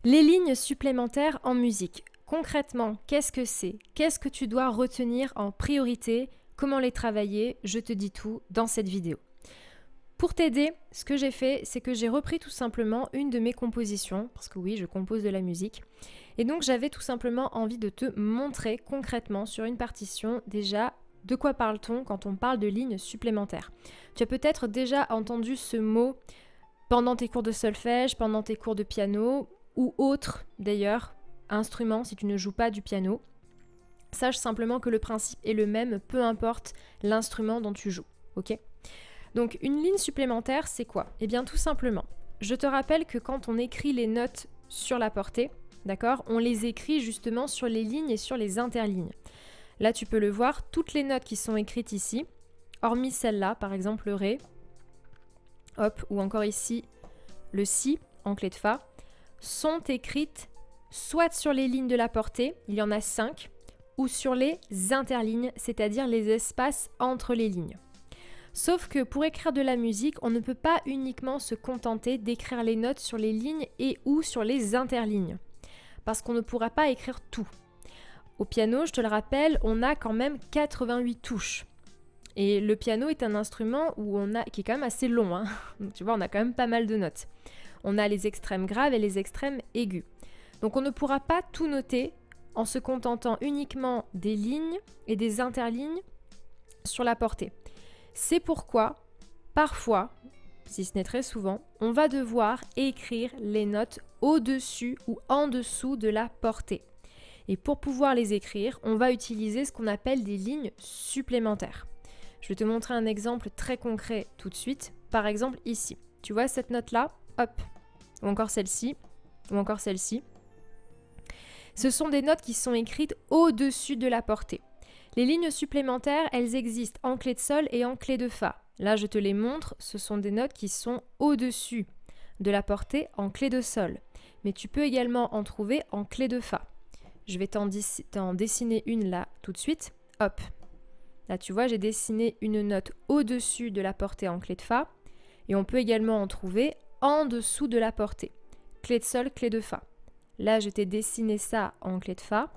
Les lignes supplémentaires en musique. Concrètement, qu'est-ce que c'est? Qu'est-ce que tu dois retenir en priorité? Comment les travailler? Je te dis tout dans cette vidéo. Pour t'aider, ce que j'ai fait, c'est que j'ai repris tout simplement une de mes compositions, parce que oui, je compose de la musique. Et donc j'avais tout simplement envie de te montrer concrètement sur une partition déjà de quoi parle-t-on quand on parle de lignes supplémentaires. Tu as peut-être déjà entendu ce mot pendant tes cours de solfège, pendant tes cours de piano, ou autre d'ailleurs, instrument si tu ne joues pas du piano. Sache simplement que le principe est le même, peu importe l'instrument dont tu joues, ok? Donc une ligne supplémentaire, c'est quoi? Eh bien tout simplement, je te rappelle que quand on écrit les notes sur la portée, d'accord, on les écrit justement sur les lignes et sur les interlignes. Là tu peux le voir, toutes les notes qui sont écrites ici, hormis celle-là, par exemple le Ré, hop, ou encore ici le Si en clé de Fa, sont écrites soit sur les lignes de la portée, il y en a 5, ou sur les interlignes, c'est-à-dire les espaces entre les lignes. Sauf que pour écrire de la musique, on ne peut pas uniquement se contenter d'écrire les notes sur les lignes et ou sur les interlignes, parce qu'on ne pourra pas écrire tout. Au piano, je te le rappelle, on a quand même 88 touches. Et le piano est un instrument qui est quand même assez long, hein. Donc, tu vois, on a quand même pas mal de notes. On a les extrêmes graves et les extrêmes aigus. Donc on ne pourra pas tout noter en se contentant uniquement des lignes et des interlignes sur la portée. C'est pourquoi, parfois, si ce n'est très souvent, on va devoir écrire les notes au-dessus ou en dessous de la portée. Et pour pouvoir les écrire, on va utiliser ce qu'on appelle des lignes supplémentaires. Je vais te montrer un exemple très concret tout de suite. Par exemple ici, tu vois cette note-là, hop, ou encore celle-ci, ou encore celle-ci. Ce sont des notes qui sont écrites au-dessus de la portée. Les lignes supplémentaires, elles existent en clé de sol et en clé de fa. Là, je te les montre, ce sont des notes qui sont au-dessus de la portée en clé de sol. Mais tu peux également en trouver en clé de fa. Je vais t'en dessiner une là tout de suite. Hop. Là, tu vois, j'ai dessiné une note au-dessus de la portée en clé de fa. Et on peut également en trouver en dessous de la portée. Clé de sol, clé de fa. Là, je t'ai dessiné ça en clé de fa,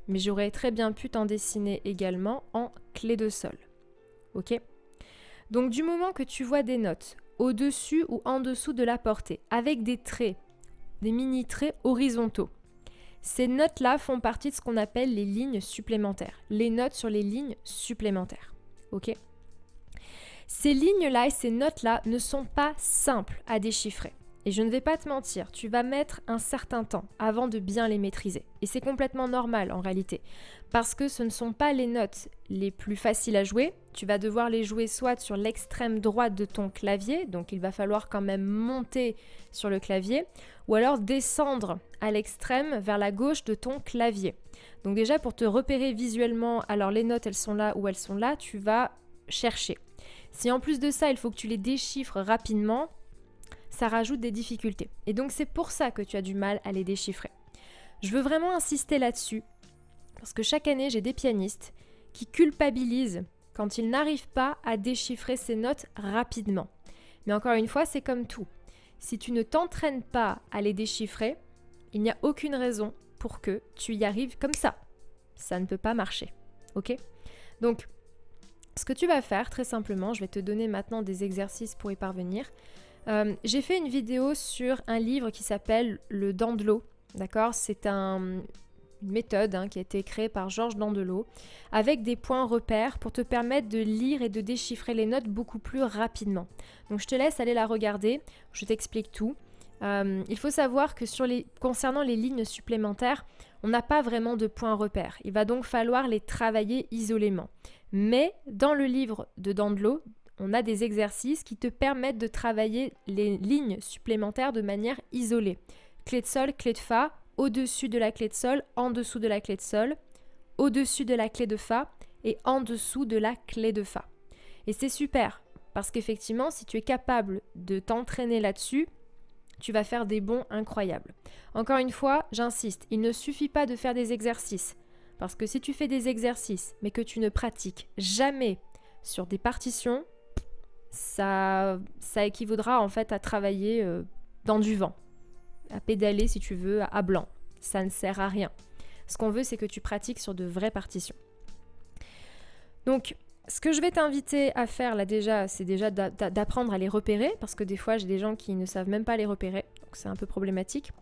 mais j'aurais très bien pu t'en dessiner également en clé de sol. Ok? Donc, du moment que tu vois des notes au-dessus ou en dessous de la portée, avec des traits, des mini-traits horizontaux, ces notes-là font partie de ce qu'on appelle les lignes supplémentaires. Les notes sur les lignes supplémentaires. Ok? Ces lignes-là et ces notes-là ne sont pas simples à déchiffrer. Et je ne vais pas te mentir, tu vas mettre un certain temps avant de bien les maîtriser. Et c'est complètement normal en réalité, parce que ce ne sont pas les notes les plus faciles à jouer. Tu vas devoir les jouer soit sur l'extrême droite de ton clavier, donc il va falloir quand même monter sur le clavier, ou alors descendre à l'extrême vers la gauche de ton clavier. Donc déjà pour te repérer visuellement, alors les notes elles sont là ou elles sont là, tu vas chercher. Si en plus de ça, il faut que tu les déchiffres rapidement, ça rajoute des difficultés. Et donc c'est pour ça que tu as du mal à les déchiffrer. Je veux vraiment insister là-dessus, parce que chaque année, j'ai des pianistes qui culpabilisent quand ils n'arrivent pas à déchiffrer ces notes rapidement. Mais encore une fois, c'est comme tout. Si tu ne t'entraînes pas à les déchiffrer, il n'y a aucune raison pour que tu y arrives comme ça. Ça ne peut pas marcher. Ok? Donc, ce que tu vas faire, très simplement, je vais te donner maintenant des exercices pour y parvenir. J'ai fait une vidéo sur un livre qui s'appelle Le Dandelot, d'accord? C'est une méthode qui a été créée par Georges Dandelot avec des points repères pour te permettre de lire et de déchiffrer les notes beaucoup plus rapidement. Donc je te laisse aller la regarder, je t'explique tout. Il faut savoir que concernant les lignes supplémentaires, on n'a pas vraiment de points repères. Il va donc falloir les travailler isolément. Mais dans le livre de Dandelot, on a des exercices qui te permettent de travailler les lignes supplémentaires de manière isolée. Clé de sol, clé de fa, au-dessus de la clé de sol, en dessous de la clé de sol, au-dessus de la clé de fa et en dessous de la clé de fa. Et c'est super, parce qu'effectivement, si tu es capable de t'entraîner là-dessus, tu vas faire des bonds incroyables. Encore une fois, j'insiste, il ne suffit pas de faire des exercices. Parce que si tu fais des exercices, mais que tu ne pratiques jamais sur des partitions, ça équivaudra en fait à travailler dans du vent. à pédaler, si tu veux, à blanc. Ça ne sert à rien. Ce qu'on veut, c'est que tu pratiques sur de vraies partitions. Donc, ce que je vais t'inviter à faire là déjà, c'est déjà d'apprendre à les repérer, parce que des fois, j'ai des gens qui ne savent même pas les repérer, donc c'est un peu problématique.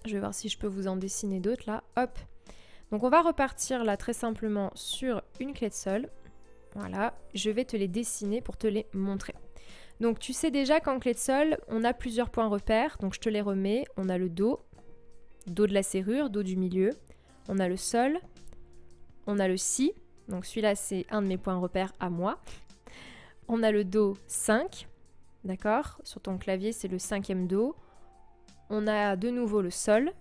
Je vais voir si je peux vous en dessiner d'autres là. Hop. Donc, on va repartir là très simplement sur une clé de sol. Voilà, je vais te les dessiner pour te les montrer. Donc, tu sais déjà qu'en clé de sol, on a plusieurs points repères, donc je te les remets. On a le do, do de la serrure, do du milieu. On a le sol, on a le si. Donc celui-là, c'est un de mes points repères à moi. On a le do 5, d'accord? Sur ton clavier, c'est le 5e do. On a de nouveau le sol,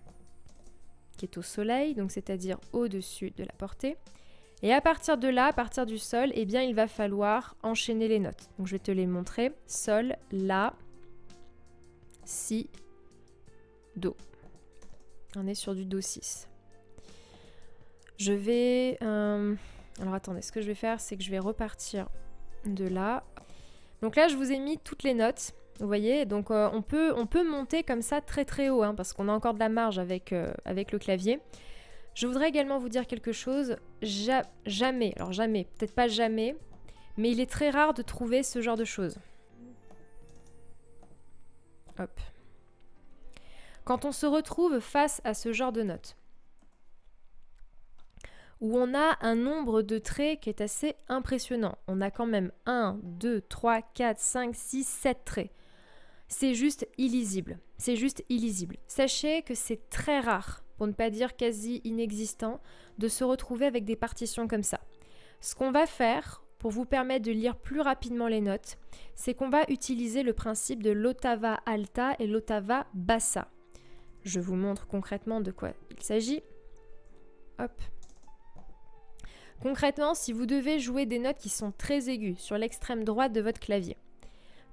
qui est au soleil, donc c'est-à-dire au-dessus de la portée. Et à partir de là, à partir du sol, eh bien, il va falloir enchaîner les notes. Donc je vais te les montrer. Sol, la, si, do. On est sur du do 6. Je vais... Alors attendez, ce que je vais faire, c'est que je vais repartir de là. Donc là, je vous ai mis toutes les notes, vous voyez. Donc on peut monter comme ça très très haut, hein, parce qu'on a encore de la marge avec le clavier. Je voudrais également vous dire quelque chose. Jamais, peut-être pas jamais, mais il est très rare de trouver ce genre de choses. Hop. Quand on se retrouve face à ce genre de notes, où on a un nombre de traits qui est assez impressionnant. On a quand même 1, 2, 3, 4, 5, 6, 7 traits. C'est juste illisible. C'est juste illisible. Sachez que c'est très rare, pour ne pas dire quasi inexistant, de se retrouver avec des partitions comme ça. Ce qu'on va faire, pour vous permettre de lire plus rapidement les notes, c'est qu'on va utiliser le principe de l'ottava alta et l'ottava bassa. Je vous montre concrètement de quoi il s'agit. Hop. Concrètement, si vous devez jouer des notes qui sont très aiguës sur l'extrême droite de votre clavier,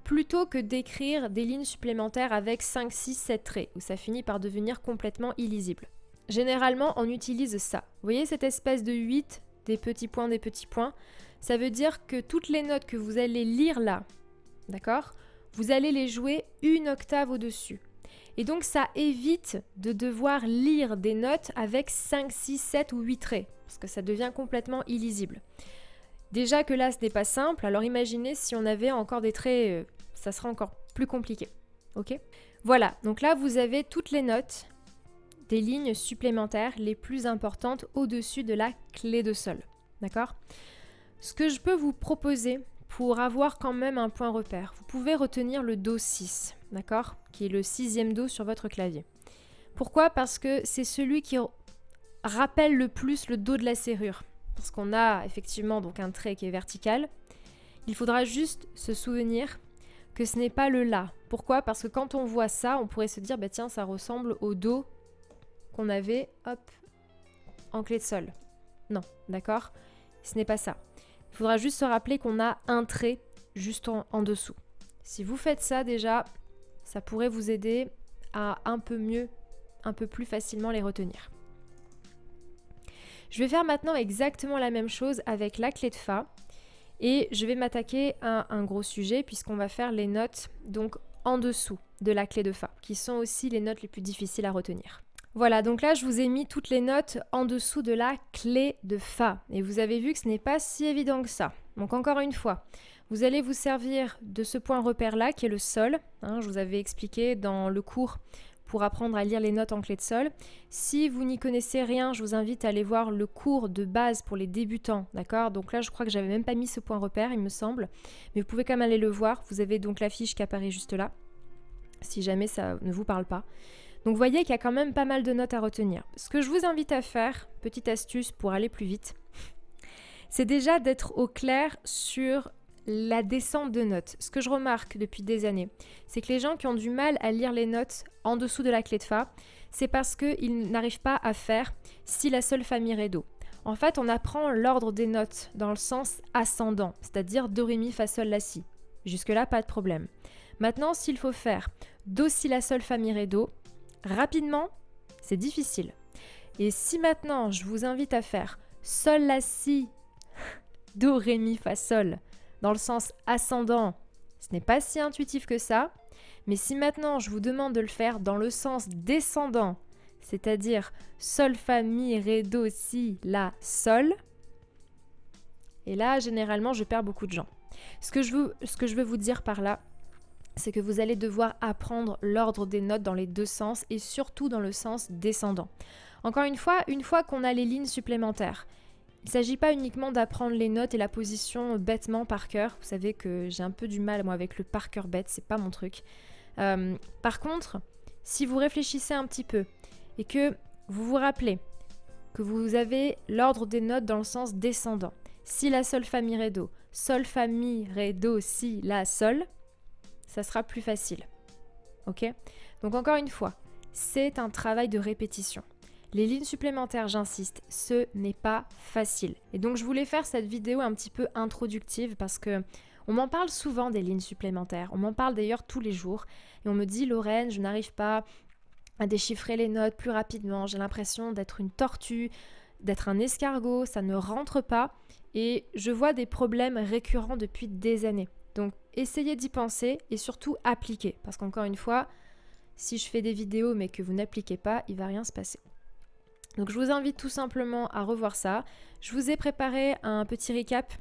plutôt que d'écrire des lignes supplémentaires avec 5, 6, 7 traits, où ça finit par devenir complètement illisible. Généralement, on utilise ça. Vous voyez cette espèce de 8, des petits points, ça veut dire que toutes les notes que vous allez lire là, d'accord, vous allez les jouer une octave au-dessus. Et donc ça évite de devoir lire des notes avec 5, 6, 7 ou 8 traits, parce que ça devient complètement illisible. Déjà que là, ce n'est pas simple, alors imaginez si on avait encore des traits, ça serait encore plus compliqué. Ok ? Voilà, donc là, vous avez toutes les notes des lignes supplémentaires les plus importantes au-dessus de la clé de sol. D'accord ? Ce que je peux vous proposer pour avoir quand même un point repère, vous pouvez retenir le do 6, d'accord ? Qui est le 6e do sur votre clavier. Pourquoi ? Parce que c'est celui qui rappelle le plus le do de la serrure. Parce qu'on a effectivement donc un trait qui est vertical. Il faudra juste se souvenir que ce n'est pas le la. Pourquoi ? Parce que quand on voit ça, on pourrait se dire, bah tiens, ça ressemble au do qu'on avait, hop, en clé de sol. Non, d'accord ? Ce n'est pas ça. Il faudra juste se rappeler qu'on a un trait juste en dessous. Si vous faites ça déjà, ça pourrait vous aider à un peu plus facilement les retenir. Je vais faire maintenant exactement la même chose avec la clé de fa et je vais m'attaquer à un gros sujet puisqu'on va faire les notes donc en dessous de la clé de fa, qui sont aussi les notes les plus difficiles à retenir. Voilà, donc là je vous ai mis toutes les notes en dessous de la clé de fa et vous avez vu que ce n'est pas si évident que ça. Donc encore une fois, vous allez vous servir de ce point repère là qui est le sol, hein, je vous avais expliqué dans le cours pour apprendre à lire les notes en clé de sol. Si vous n'y connaissez rien, je vous invite à aller voir le cours de base pour les débutants, d'accord ? Donc là, je crois que j'avais même pas mis ce point repère, il me semble, mais vous pouvez quand même aller le voir. Vous avez donc la fiche qui apparaît juste là, si jamais ça ne vous parle pas. Donc vous voyez qu'il y a quand même pas mal de notes à retenir. Ce que je vous invite à faire, petite astuce pour aller plus vite, c'est déjà d'être au clair sur la descente de notes. Ce que je remarque depuis des années, c'est que les gens qui ont du mal à lire les notes en dessous de la clé de fa, c'est parce qu'ils n'arrivent pas à faire si la sol, fa, mi, ré, do. En fait, on apprend l'ordre des notes dans le sens ascendant, c'est-à-dire do, ré, mi, fa, sol, la, si. Jusque-là, pas de problème. Maintenant, s'il faut faire do, si, la, sol, fa, mi, ré, do, rapidement, c'est difficile. Et si maintenant, je vous invite à faire sol, la, si, do, ré, mi, fa, sol, dans le sens ascendant, ce n'est pas si intuitif que ça, Mais si maintenant je vous demande de le faire dans le sens descendant, c'est-à-dire sol, fa, mi, ré, do, si, la, sol, et là généralement je perds beaucoup de gens. Ce que je veux vous dire par là, c'est que vous allez devoir apprendre l'ordre des notes dans les deux sens et surtout dans le sens descendant. Encore une fois qu'on a les lignes supplémentaires, il ne s'agit pas uniquement d'apprendre les notes et la position bêtement par cœur. Vous savez que j'ai un peu du mal moi avec le par cœur bête, c'est pas mon truc. Par contre, si vous réfléchissez un petit peu et que vous vous rappelez que vous avez l'ordre des notes dans le sens descendant, si, la, sol, fa, mi, ré, do, sol, fa, mi, ré, do, si, la, sol, ça sera plus facile. Ok ? Donc encore une fois, c'est un travail de répétition. Les lignes supplémentaires, j'insiste, ce n'est pas facile. Et donc je voulais faire cette vidéo un petit peu introductive parce que on m'en parle souvent des lignes supplémentaires. On m'en parle d'ailleurs tous les jours. Et on me dit, Lorraine, je n'arrive pas à déchiffrer les notes plus rapidement. J'ai l'impression d'être une tortue, d'être un escargot, ça ne rentre pas. Et je vois des problèmes récurrents depuis des années. Donc essayez d'y penser et surtout appliquez. Parce qu'encore une fois, si je fais des vidéos mais que vous n'appliquez pas, il ne va rien se passer. Donc je vous invite tout simplement à revoir ça. Je vous ai préparé un petit récap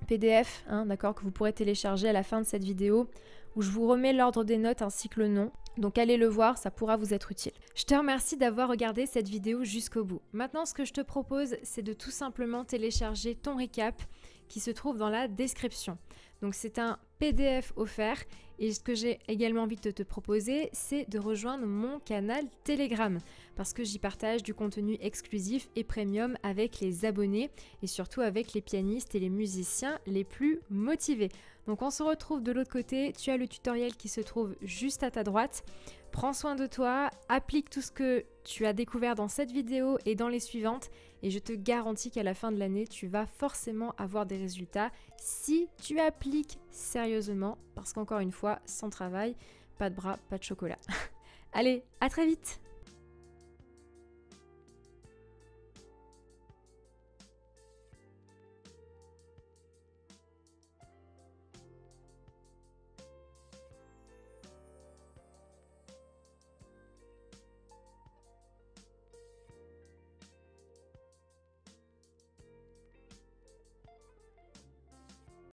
PDF, d'accord, que vous pourrez télécharger à la fin de cette vidéo, où je vous remets l'ordre des notes ainsi que le nom. Donc allez le voir, ça pourra vous être utile. Je te remercie d'avoir regardé cette vidéo jusqu'au bout. Maintenant, ce que je te propose, c'est de tout simplement télécharger ton récap qui se trouve dans la description. Donc c'est un PDF offert et ce que j'ai également envie de te proposer, c'est de rejoindre mon canal Telegram parce que j'y partage du contenu exclusif et premium avec les abonnés et surtout avec les pianistes et les musiciens les plus motivés. Donc on se retrouve de l'autre côté, tu as le tutoriel qui se trouve juste à ta droite. Prends soin de toi, applique tout ce que tu as découvert dans cette vidéo et dans les suivantes et je te garantis qu'à la fin de l'année, tu vas forcément avoir des résultats si tu appliques sérieusement parce qu'encore une fois, sans travail, pas de bras, pas de chocolat. Allez, à très vite!